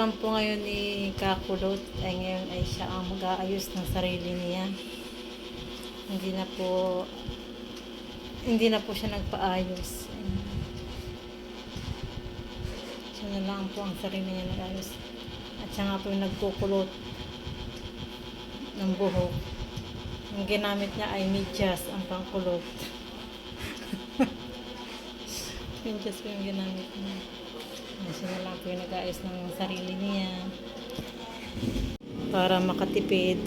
naman po ngayon ni Kakulot ay ngayon ay siya ang mag-aayos ng sarili niya. Hindi na po siya nagpaayos. Siya na lang po ang sarili niya nag-ayos. At siya nga po yung nagkukulot ng buhok. Ang ginamit niya ay medyas ang pangkulot. Medyas po yung ginamit niya. Siya na lang po yung nag-aayos ng sarili niya para makatipid.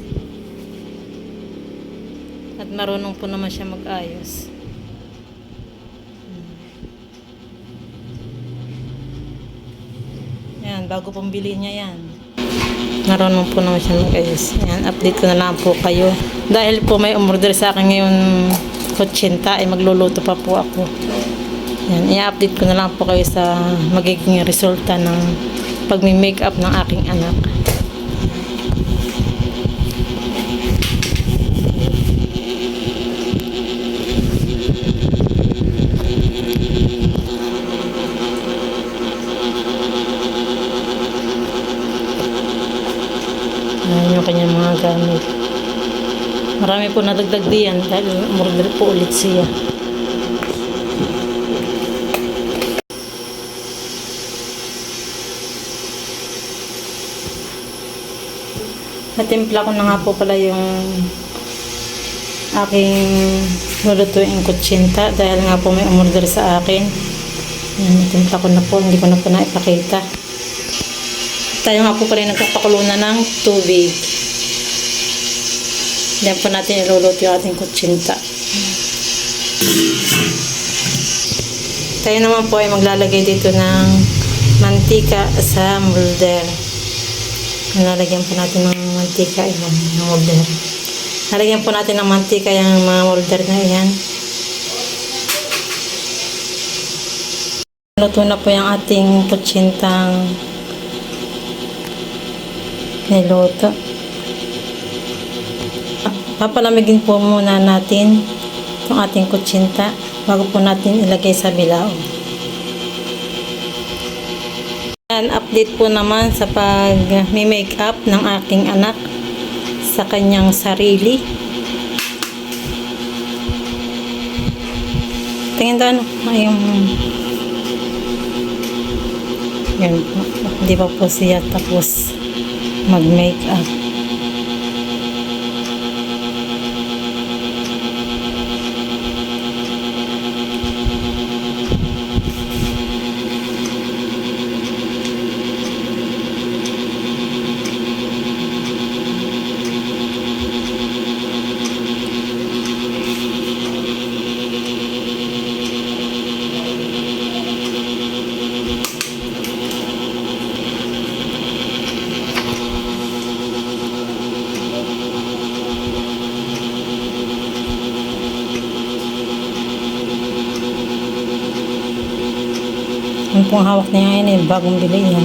At marunong po naman siya mag-ayos. Yan, bago pong bilhin niya yan. Marunong po naman siya mag-ayos. Yan, update ko na lang po kayo. Dahil po may umorder sa akin ngayon 80, ay magluluto pa po ako. Yan, i-update ko na lang po kayo sa magiging resulta ng pag-makeup ng aking anak. Yan yung kanyang mga gamit. Marami po nadagdag diyan dahil umorder po ulit siya. Natimpla ko na nga po pala yung aking lulutuin kutsinta dahil nga po may umorder sa akin. Yan, natimpla ko na po, hindi ko na po naipakita. Tayo nga po pala yung nagpapakulo na ng tubig. Diyan po natin iluluto yung ating kutsinta. Tayo naman po ay maglalagay dito ng mantika sa molder. Nalagyan po natin ng mantika yung molder. Nalagyan po natin ng mantika yung mga molder na yan. Luto na po yung ating kutsintang niluto. Papalamigin po muna natin itong ating kutsinta bago po natin ilagay sa bilao. Yan, update po naman sa pag-makeup ng aking anak sa kanyang sarili. Tingin doon, yan po. Hindi pa po siya tapos mag-makeup. Yung pong hawak niya yan bagong bili yan.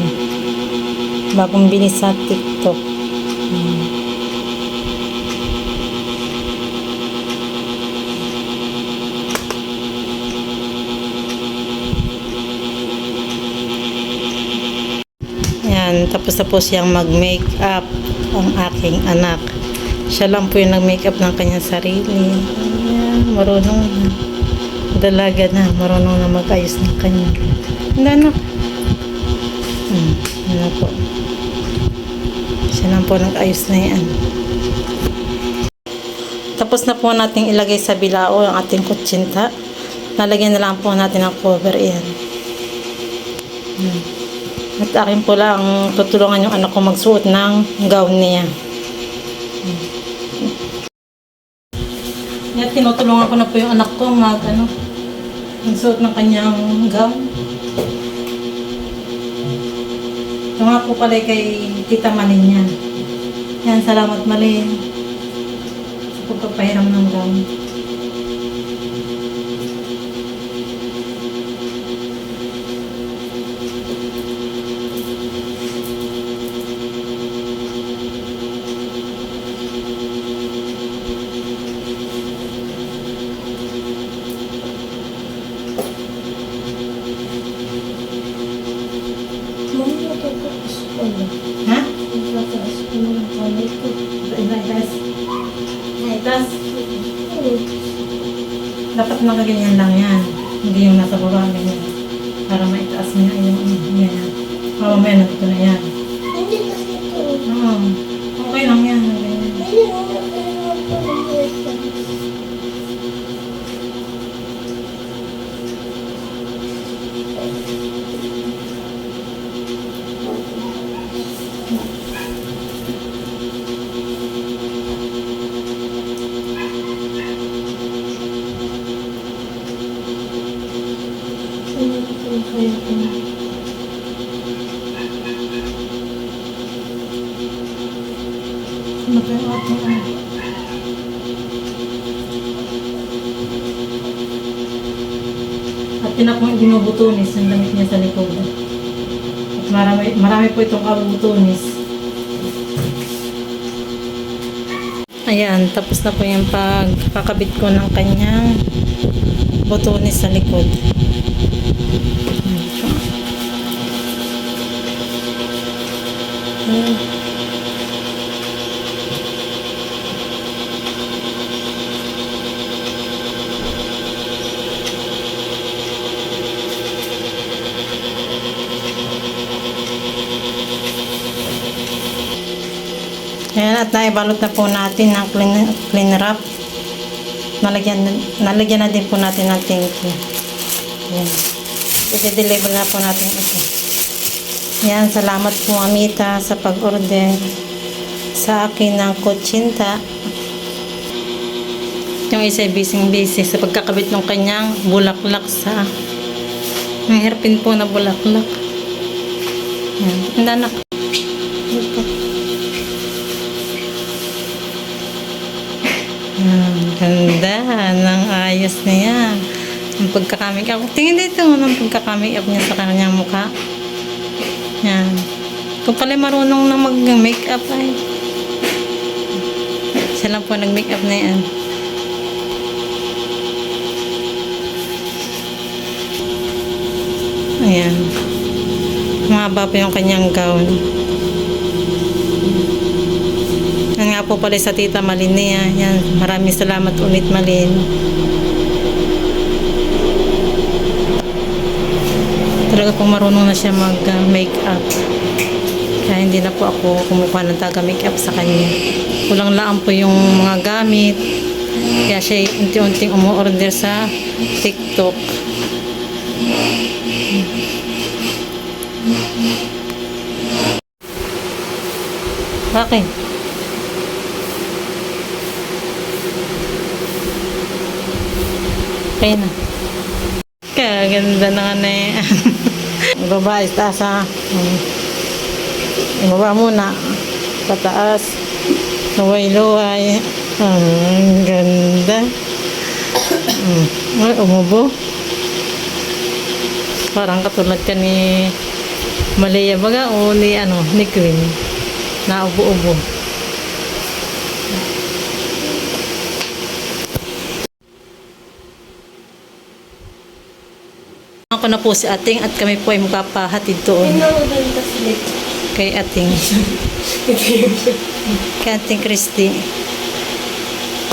Bagong bili sa TikTok. Yan, tapos na po siyang mag-makeup ang aking anak. Siya lang po yung nag-makeup ng kanyang sarili. Yan, marunong na. Dalaga na, marunong na mag-ayos ng kanya. Ano? Ano po. Siya lang po nag-ayos na yan. Tapos na po natin ilagay sa bilao ang ating kutsinta. Lalagyan na lang po natin ang cover yan. At akin po lang tutulungan yung anak ko magsuot ng gown niya. At tinutulungan ko na po yung anak ko magsuot ng kanyang gown. Ito nga po pala kay Tita Malin niya. Yan, salamat Malin sa pagpapahiram ng gown. dapat nakaganyan lang yan. Hindi yung nasa baba, ganyan. Para maitaas niya yung yan. Mamaya na ito na yan. Hindi kasi ito. Oo. Okay lang yan. Ganyan. Ayun, ayun, ayun. Ano kayo ate? At yun na pong binubutunis yung damit niya sa likod. At marami po itong kabubutunis. Ayan, tapos na po yung pagkakabit ko ng kanyang butunis sa likod. Ayan. Ayan, at naibalot na po natin ng clean wrap. Nalagyan na din po natin ng thank you. Ayan. I-deliver na po natin ito. Ayan, salamat po Amita sa pag-order sa akin ng kutsinta. Yung isa busy sa pagkakabit ng kanyang bulaklak sa may hairpin po na bulaklak. Ayan, ang anak. Ito. Ganda ng ayos niya. Ang pagkakamake up. Tingin dito ng pagkakamake up niya sa kanyang mukha. Yan. Kung pala marunong na mag-make up ay. Siya lang po nag-make up na yan. Ayan. Mahaba pa yung kanyang gown. Yan nga po pala sa Tita Malin niya. Yan. Maraming salamat ulit Malin. Talaga po marunong na siya mag-makeup. Kaya hindi na po ako kumukuha ng taga-makeup sa kanya. Kulang lang po yung mga gamit. Kaya siya unti-unting umu-order sa TikTok. Bakit? Okay na. Kaganda na nga na eh. Ibaba, itaas ha. Ibaba muna. Pataas. Luway-luway. Ang ganda. Ay, umubo. Parang katulad ka ni Malia baga o ni Queen. Na ubo-ubo. Ako na po si Ating at kami po ay magpapahatid doon kay Ating. Kay Ating Christy.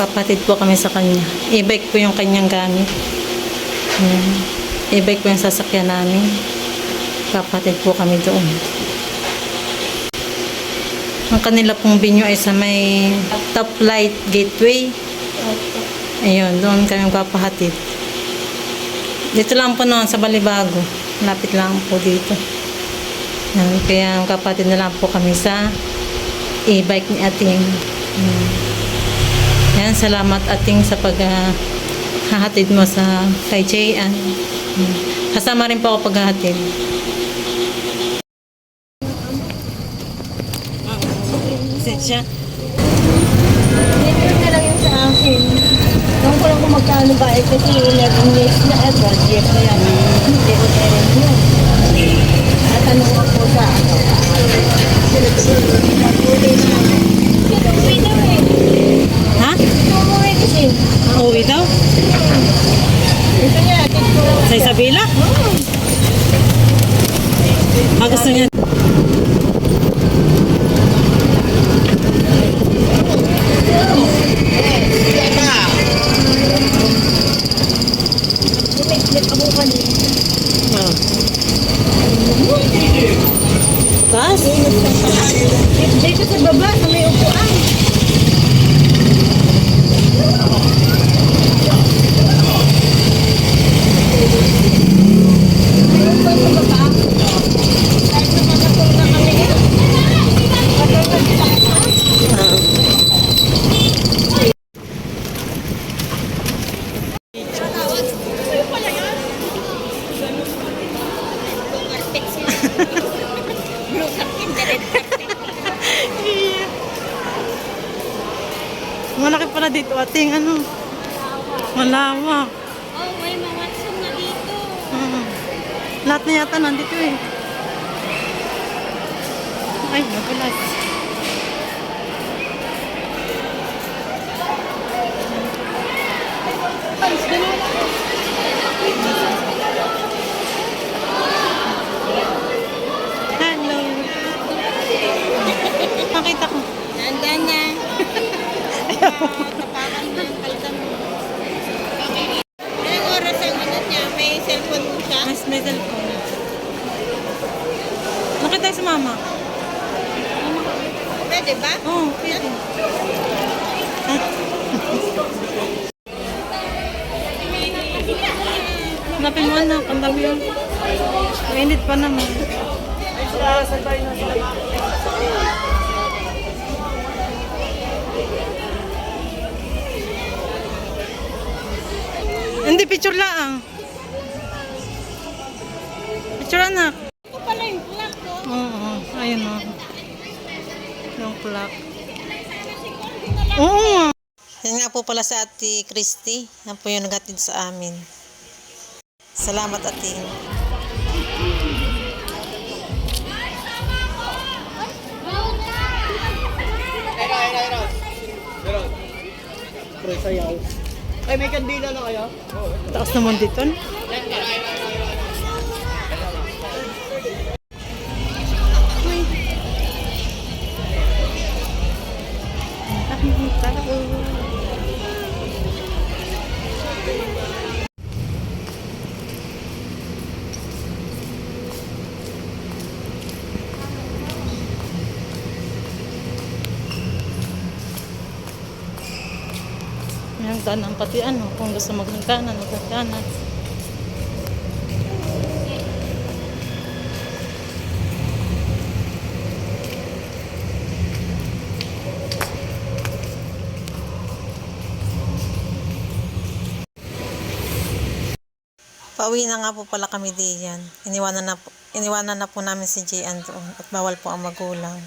Papahatid po kami sa kanya. E-bike po yung kanyang gamit. E-bike po yung sasakyan namin. Papahatid po kami doon. Ang kanila pong binyo ay sa may Top Light Gateway. Ayun, doon kami magpapahatid. Dito lang po noon sa Balibago. Lapit lang po dito. Yan, kaya kapatid na lang po kami sa e-bike ni Ating. Yan, salamat Ating sa paghahatid mo sa kay Jayan. Kasama rin po ako paghahatid. Siya. Dito na lang yung sa akin. Ewan ko lang kung magkano ba eh, kasi 11 years na at 12 years na yan. Hindi ko na rin yun. Natanong ako sa Umuwi daw eh. Ha? Umuwi kasi. Uuwi daw? Ito niya, ito. Sa Isabela? Gusto niya. Malaki pala dito ating ano. Malawak. Oh, may mga Watson na dito. Lahat na yata nandito eh. Ay, nagulas. Hello. Nakita ko. Nandaan na. Tapakan na ang kaldan mo. Ilang oras ang ano niya? May cellphone mo siya? Mas may cellphone. Nakita si mama. Pwede ba? Oo, oh, pwede. Hanapin mo anak, ang dami yun. Mainit pa naman. Hindi, picture lang. Picture anak. Ito pala yung clock ko. Oo, ayun o. Yung clock. Oo. Yan nga po pala sa Ate Christy. Yan po yung naghatid sa amin. Salamat ate. Sayaw. Ay, may kandila na kaya? Taas naman dito. No? Yung kanan pati ano, kung gusto magkanan, magkanan. Pauwi na nga po pala kami diyan. Iniwanan na po namin si Jian doon at bawal po ang magulang.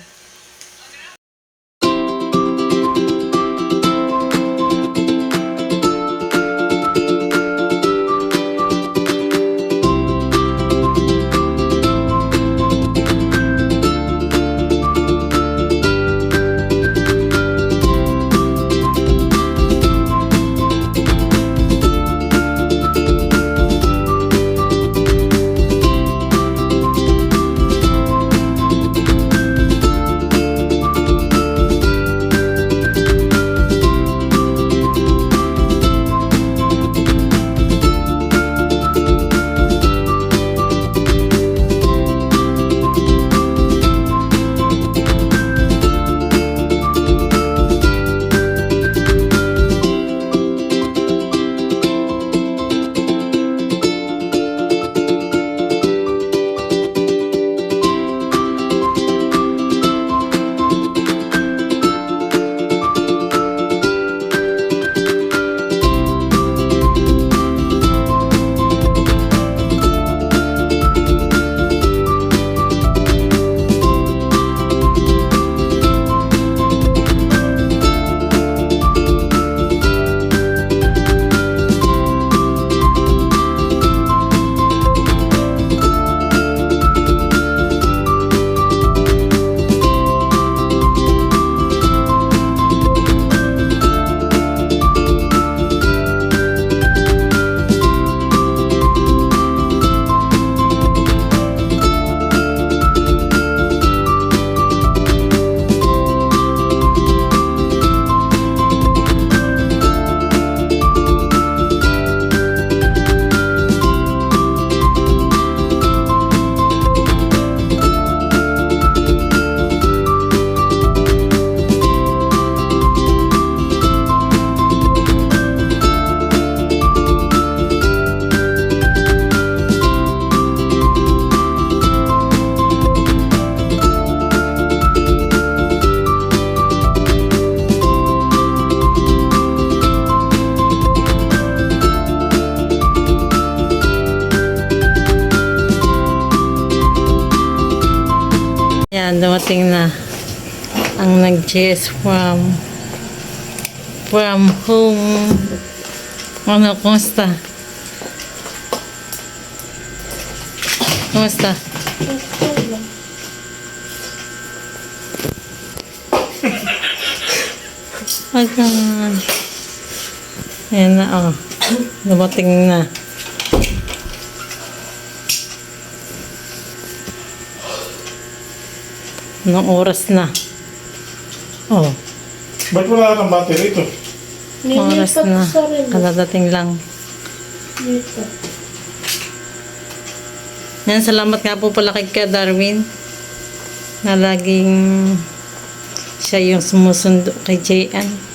Yan, dumating na ang nag-GS from from home. Ano, kumusta? Kumusta? Ayan. Ayan na, oh. Dumating na. Anong oras na? Oh, Ba't wala kang battery ito? oras na. Kadadating lang. Yan, salamat nga po pala kay Kuya Darwin na laging siya yung sumusundo kay JN.